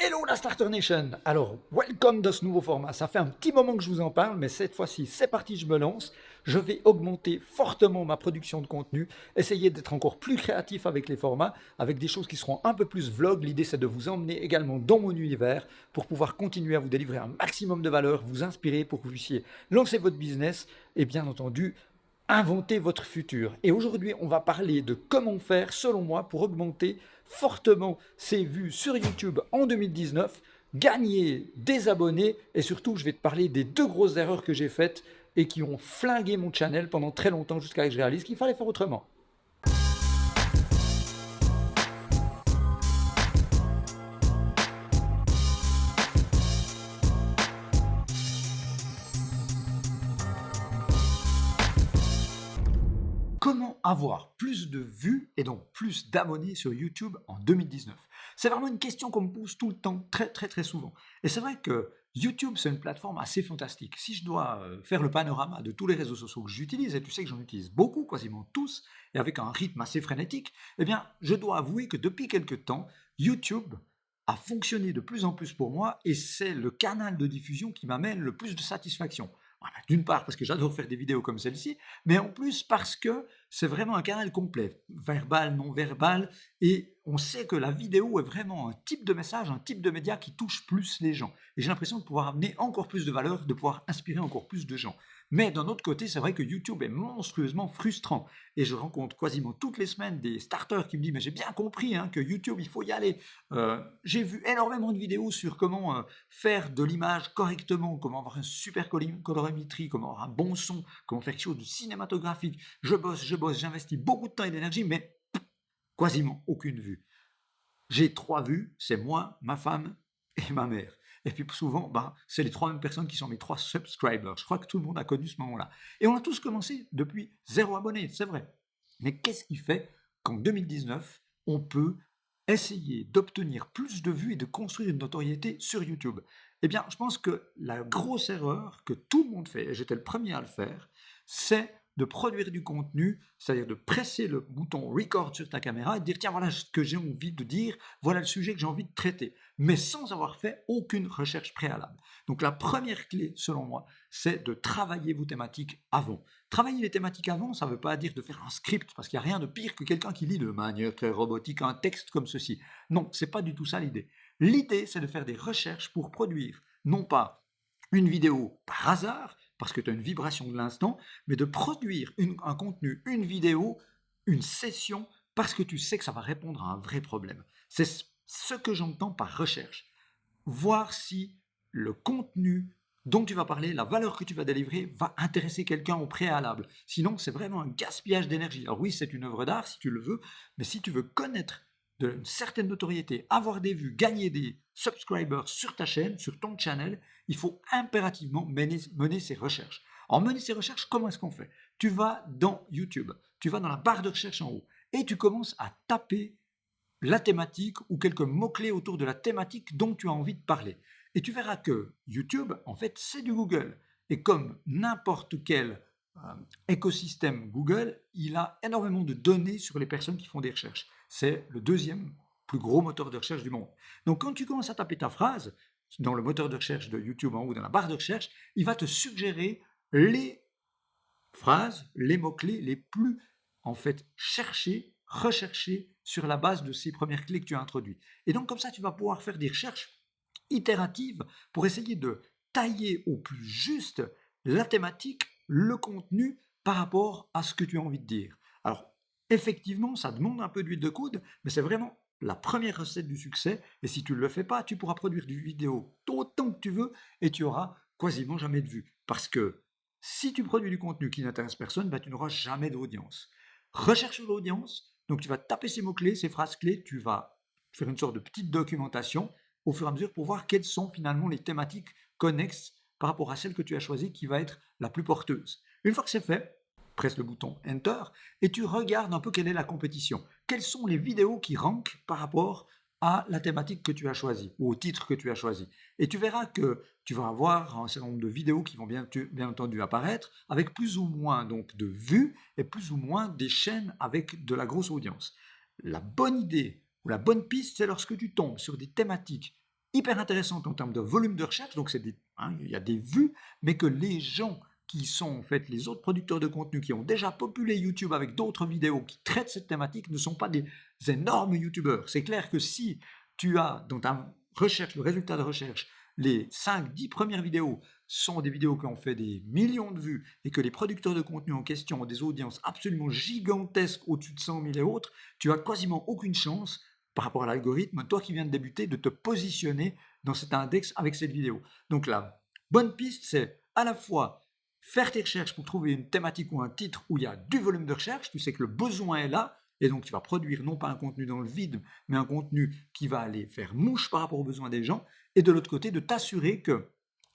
Hello la Starter Nation! Alors, welcome dans ce nouveau format. Ça fait un petit moment que je vous en parle, mais cette fois-ci, c'est parti, je me lance. Je vais augmenter fortement ma production de contenu, essayer d'être encore plus créatif avec les formats, avec des choses qui seront un peu plus vlog. L'idée, c'est de vous emmener également dans mon univers pour pouvoir continuer à vous délivrer un maximum de valeur, vous inspirer pour que vous puissiez lancer votre business et bien entendu inventer votre futur. Et aujourd'hui, on va parler de comment faire, selon moi, pour augmenter fortement ses vues sur YouTube en 2019, gagner des abonnés et surtout, je vais te parler des deux grosses erreurs que j'ai faites et qui ont flingué mon channel pendant très longtemps jusqu'à ce que je réalise qu'il fallait faire autrement. Comment avoir plus de vues et donc plus d'abonnés sur YouTube en 2019? C'est vraiment une question qu'on me pose tout le temps, très souvent. Et c'est vrai que YouTube, c'est une plateforme assez fantastique. Si je dois faire le panorama de tous les réseaux sociaux que j'utilise, et tu sais que j'en utilise beaucoup, quasiment tous, et avec un rythme assez frénétique, eh bien, je dois avouer que depuis quelques temps, YouTube a fonctionné de plus en plus pour moi et c'est le canal de diffusion qui m'amène le plus de satisfaction. Voilà, d'une part parce que j'adore faire des vidéos comme celle-ci, mais en plus parce que c'est vraiment un canal complet, verbal, non verbal, et on sait que la vidéo est vraiment un type de message, un type de média qui touche plus les gens. Et j'ai l'impression de pouvoir amener encore plus de valeur, de pouvoir inspirer encore plus de gens. Mais d'un autre côté, c'est vrai que YouTube est monstrueusement frustrant. Et je rencontre quasiment toutes les semaines des starters qui me disent « Mais j'ai bien compris que YouTube, il faut y aller. J'ai vu énormément de vidéos sur comment faire de l'image correctement, comment avoir une super colorimétrie, comment avoir un bon son, comment faire quelque chose de cinématographique. Je bosse, j'investis beaucoup de temps et d'énergie, mais quasiment aucune vue. J'ai 3 vues, c'est moi, ma femme et ma mère. Et puis souvent, c'est les 3 mêmes personnes qui sont mes 3 subscribers. Je crois que tout le monde a connu ce moment-là. Et on a tous commencé depuis 0 abonné, c'est vrai. Mais qu'est-ce qui fait qu'en 2019, on peut essayer d'obtenir plus de vues et de construire une notoriété sur YouTube? Eh bien, je pense que la grosse erreur que tout le monde fait, et j'étais le premier à le faire, c'est de produire du contenu, c'est-à-dire de presser le bouton record sur ta caméra et de dire tiens voilà ce que j'ai envie de dire, voilà le sujet que j'ai envie de traiter, mais sans avoir fait aucune recherche préalable. Donc la première clé selon moi, c'est de travailler vos thématiques avant. Travailler les thématiques avant, ça ne veut pas dire de faire un script, parce qu'il n'y a rien de pire que quelqu'un qui lit de manière très robotique un texte comme ceci. Non, c'est pas du tout ça l'idée. L'idée, c'est de faire des recherches pour produire, non pas une vidéo par hasard, parce que tu as une vibration de l'instant, mais de produire un contenu, une vidéo, une session, parce que tu sais que ça va répondre à un vrai problème. C'est ce que j'entends par recherche. Voir si le contenu dont tu vas parler, la valeur que tu vas délivrer, va intéresser quelqu'un au préalable. Sinon, c'est vraiment un gaspillage d'énergie. Alors oui, c'est une œuvre d'art si tu le veux, mais si tu veux connaître d'une certaine notoriété, avoir des vues, gagner des subscribers sur ta chaîne, sur ton channel, il faut impérativement mener ces recherches. En mener ces recherches, comment est-ce qu'on fait? Tu vas dans YouTube, tu vas dans la barre de recherche en haut et tu commences à taper la thématique ou quelques mots-clés autour de la thématique dont tu as envie de parler. Et tu verras que YouTube, en fait, c'est du Google. Et comme n'importe quel écosystème Google, il a énormément de données sur les personnes qui font des recherches. C'est le deuxième plus gros moteur de recherche du monde. Donc quand tu commences à taper ta phrase dans le moteur de recherche de YouTube en haut, dans la barre de recherche, il va te suggérer les phrases, les mots-clés les plus en fait cherchés, recherchés sur la base de ces premières clés que tu as introduites. Et donc comme ça, tu vas pouvoir faire des recherches itératives pour essayer de tailler au plus juste la thématique, le contenu par rapport à ce que tu as envie de dire. Alors, effectivement, ça demande un peu d'huile de coude, mais c'est vraiment la première recette du succès. Et si tu ne le fais pas, tu pourras produire du vidéo autant que tu veux et tu auras quasiment jamais de vues. Parce que si tu produis du contenu qui n'intéresse personne, tu n'auras jamais d'audience. Recherche l'audience, donc tu vas taper ces mots-clés, ces phrases clés, tu vas faire une sorte de petite documentation au fur et à mesure pour voir quelles sont finalement les thématiques connexes par rapport à celle que tu as choisie qui va être la plus porteuse. Une fois que c'est fait, presse le bouton Enter et tu regardes un peu quelle est la compétition. Quelles sont les vidéos qui rankent par rapport à la thématique que tu as choisie ou au titre que tu as choisi. Et tu verras que tu vas avoir un certain nombre de vidéos qui vont bien entendu apparaître avec plus ou moins donc de vues et plus ou moins des chaînes avec de la grosse audience. La bonne idée ou la bonne piste, c'est lorsque tu tombes sur des thématiques hyper intéressante en termes de volume de recherche, donc il y a des vues, mais que les gens qui sont en fait les autres producteurs de contenu qui ont déjà populé YouTube avec d'autres vidéos qui traitent cette thématique ne sont pas des énormes YouTubeurs. C'est clair que si tu as dans ta recherche, le résultat de recherche, les 5-10 premières vidéos sont des vidéos qui ont fait des millions de vues et que les producteurs de contenu en question ont des audiences absolument gigantesques au-dessus de 100 000 et autres, tu as quasiment aucune chance par rapport à l'algorithme, toi qui viens de débuter, de te positionner dans cet index avec cette vidéo. Donc la bonne piste, c'est à la fois faire tes recherches pour trouver une thématique ou un titre où il y a du volume de recherche, tu sais que le besoin est là, et donc tu vas produire non pas un contenu dans le vide, mais un contenu qui va aller faire mouche par rapport aux besoins des gens, et de l'autre côté, de t'assurer que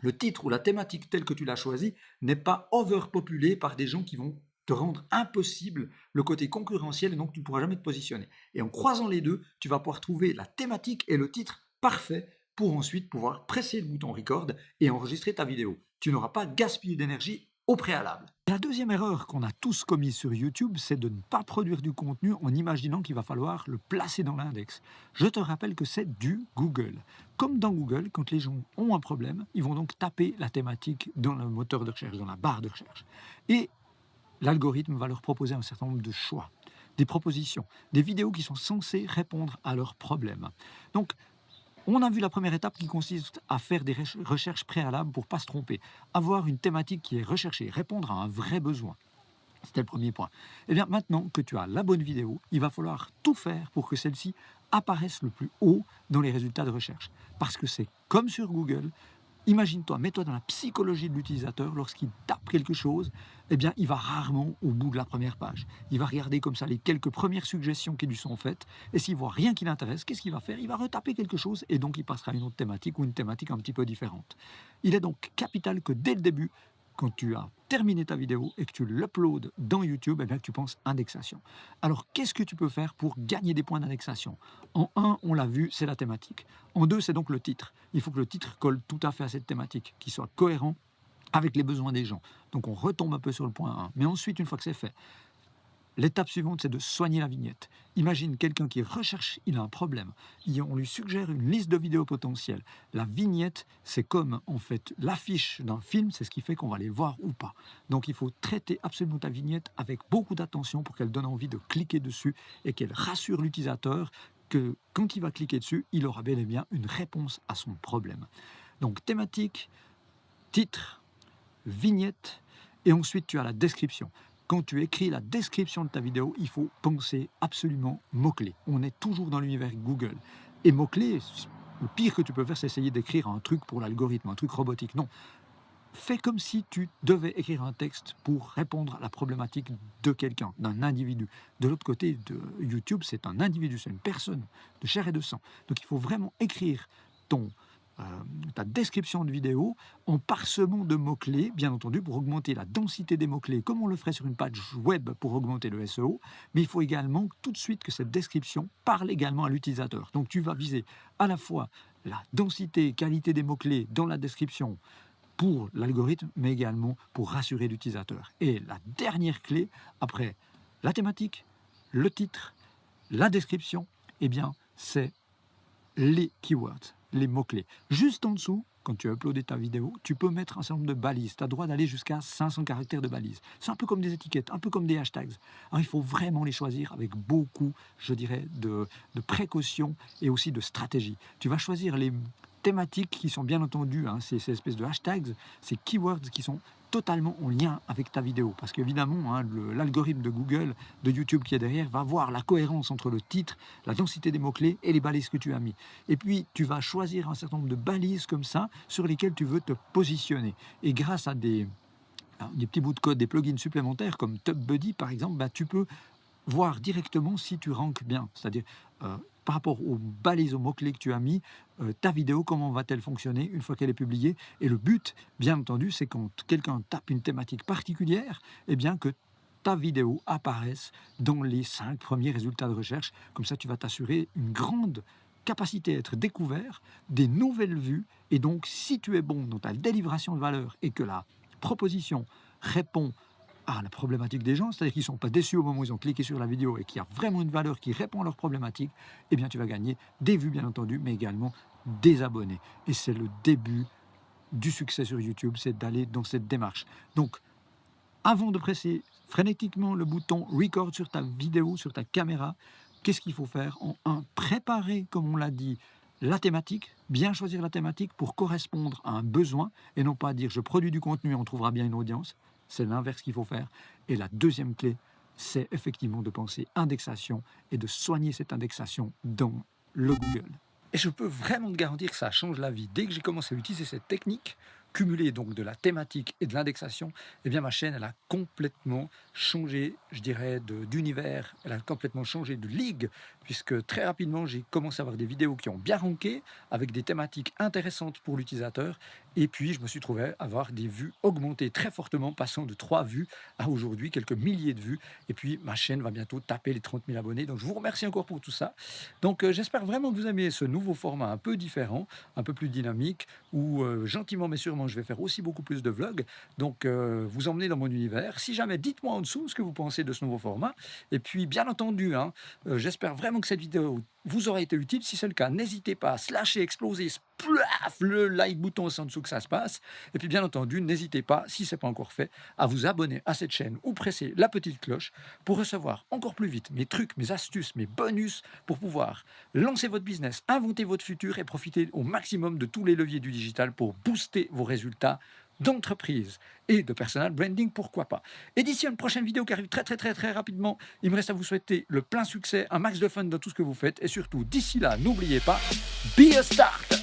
le titre ou la thématique telle que tu l'as choisi n'est pas overpopulé par des gens qui vont te rendre impossible le côté concurrentiel et donc tu ne pourras jamais te positionner. Et en croisant les deux, tu vas pouvoir trouver la thématique et le titre parfait pour ensuite pouvoir presser le bouton record et enregistrer ta vidéo. Tu n'auras pas gaspillé d'énergie au préalable. La deuxième erreur qu'on a tous commise sur YouTube, c'est de ne pas produire du contenu en imaginant qu'il va falloir le placer dans l'index. Je te rappelle que c'est du Google. Comme dans Google, quand les gens ont un problème, ils vont donc taper la thématique dans le moteur de recherche, dans la barre de recherche. Et l'algorithme va leur proposer un certain nombre de choix, des propositions, des vidéos qui sont censées répondre à leurs problèmes. Donc, on a vu la première étape qui consiste à faire des recherches préalables pour ne pas se tromper, avoir une thématique qui est recherchée, répondre à un vrai besoin. C'était le premier point. Et bien maintenant que tu as la bonne vidéo, il va falloir tout faire pour que celle-ci apparaisse le plus haut dans les résultats de recherche. Parce que c'est comme sur Google. Imagine-toi, mets-toi dans la psychologie de l'utilisateur, lorsqu'il tape quelque chose, eh bien, il va rarement au bout de la première page. Il va regarder comme ça les quelques premières suggestions qui lui sont faites, et s'il voit rien qui l'intéresse, qu'est-ce qu'il va faire? Il va retaper quelque chose, et donc il passera à une autre thématique, ou une thématique un petit peu différente. Il est donc capital que dès le début, quand tu as terminé ta vidéo et que tu l'uploades dans YouTube, eh bien, tu penses indexation. Alors, qu'est-ce que tu peux faire pour gagner des points d'indexation? En 1, on l'a vu, c'est la thématique. En 2, c'est donc le titre. Il faut que le titre colle tout à fait à cette thématique, qu'il soit cohérent avec les besoins des gens. Donc, on retombe un peu sur le point 1. Mais ensuite, une fois que c'est fait, l'étape suivante, c'est de soigner la vignette. Imagine quelqu'un qui recherche, il a un problème. On lui suggère une liste de vidéos potentielles. La vignette, c'est comme en fait l'affiche d'un film, c'est ce qui fait qu'on va les voir ou pas. Donc il faut traiter absolument ta vignette avec beaucoup d'attention pour qu'elle donne envie de cliquer dessus et qu'elle rassure l'utilisateur que quand il va cliquer dessus, il aura bel et bien une réponse à son problème. Donc thématique, titre, vignette, et ensuite tu as la description. Quand tu écris la description de ta vidéo, il faut penser absolument mots-clés. On est toujours dans l'univers Google. Et mots-clés, le pire que tu peux faire, c'est essayer d'écrire un truc pour l'algorithme, un truc robotique. Non. Fais comme si tu devais écrire un texte pour répondre à la problématique de quelqu'un, d'un individu. De l'autre côté de YouTube, c'est un individu, c'est une personne de chair et de sang. Donc il faut vraiment écrire ta description de vidéo en parsemant de mots-clés, bien entendu, pour augmenter la densité des mots-clés, comme on le ferait sur une page web pour augmenter le SEO, mais il faut également tout de suite que cette description parle également à l'utilisateur. Donc tu vas viser à la fois la densité, qualité des mots-clés dans la description pour l'algorithme, mais également pour rassurer l'utilisateur. Et la dernière clé, après la thématique, le titre, la description, eh bien, c'est les keywords, les mots-clés. Juste en dessous, quand tu as uploadé ta vidéo, tu peux mettre un certain nombre de balises. Tu as le droit d'aller jusqu'à 500 caractères de balises. C'est un peu comme des étiquettes, un peu comme des hashtags. Alors il faut vraiment les choisir avec beaucoup, je dirais, de précaution et aussi de stratégie. Tu vas choisir les thématiques qui sont bien entendu, ces espèces de hashtags, ces keywords qui sont totalement en lien avec ta vidéo. Parce qu'évidemment, l'algorithme de Google, de YouTube qui est derrière, va voir la cohérence entre le titre, la densité des mots-clés et les balises que tu as mis. Et puis, tu vas choisir un certain nombre de balises comme ça, sur lesquelles tu veux te positionner. Et grâce à des petits bouts de code, des plugins supplémentaires, comme TubBuddy par exemple, tu peux voir directement si tu rankes bien. C'est-à-dire, par rapport aux balises, aux mots-clés que tu as mis, ta vidéo, comment va-t-elle fonctionner une fois qu'elle est publiée? Et le but, bien entendu, c'est quand quelqu'un tape une thématique particulière, eh bien que ta vidéo apparaisse dans les 5 premiers résultats de recherche. Comme ça, tu vas t'assurer une grande capacité à être découvert, des nouvelles vues, et donc si tu es bon dans ta délivration de valeur et que la proposition répond à la problématique des gens, c'est-à-dire qu'ils ne sont pas déçus au moment où ils ont cliqué sur la vidéo et qu'il y a vraiment une valeur qui répond à leurs problématiques, eh bien tu vas gagner des vues bien entendu, mais également des abonnés. Et c'est le début du succès sur YouTube, c'est d'aller dans cette démarche. Donc, avant de presser frénétiquement le bouton record sur ta vidéo, sur ta caméra, qu'est-ce qu'il faut faire? En un, préparer, comme on l'a dit, la thématique, bien choisir la thématique pour correspondre à un besoin et non pas dire je produis du contenu et on trouvera bien une audience. C'est l'inverse qu'il faut faire. Et la deuxième clé, c'est effectivement de penser indexation et de soigner cette indexation dans le Google. Et je peux vraiment te garantir que ça change la vie. Dès que j'ai commencé à utiliser cette technique, cumulée donc de la thématique et de l'indexation, eh bien ma chaîne, elle a complètement changé, je dirais, d'univers, elle a complètement changé de ligue, puisque très rapidement, j'ai commencé à avoir des vidéos qui ont bien ranké, avec des thématiques intéressantes pour l'utilisateur, et puis je me suis trouvé à avoir des vues augmentées très fortement, passant de 3 vues à aujourd'hui quelques milliers de vues, et puis ma chaîne va bientôt taper les 30 000 abonnés, donc je vous remercie encore pour tout ça. Donc j'espère vraiment que vous aimez ce nouveau format un peu différent, un peu plus dynamique, où gentiment mais sûrement je vais faire aussi beaucoup plus de vlogs, donc vous emmenez dans mon univers. Si jamais, dites-moi en dessous ce que vous pensez de ce nouveau format, et puis bien entendu, j'espère vraiment que cette vidéo vous aura été utile. Si c'est le cas, n'hésitez pas à slasher, exploser, splaf, le like bouton en dessous que ça se passe, et puis bien entendu, n'hésitez pas, si ce n'est pas encore fait, à vous abonner à cette chaîne ou presser la petite cloche pour recevoir encore plus vite mes trucs, mes astuces, mes bonus pour pouvoir lancer votre business, inventer votre futur et profiter au maximum de tous les leviers du digital pour booster vos résultats d'entreprise et de personal branding, pourquoi pas. Et d'ici à une prochaine vidéo qui arrive très rapidement, il me reste à vous souhaiter le plein succès, un max de fun dans tout ce que vous faites, et surtout d'ici là, n'oubliez pas, be a start.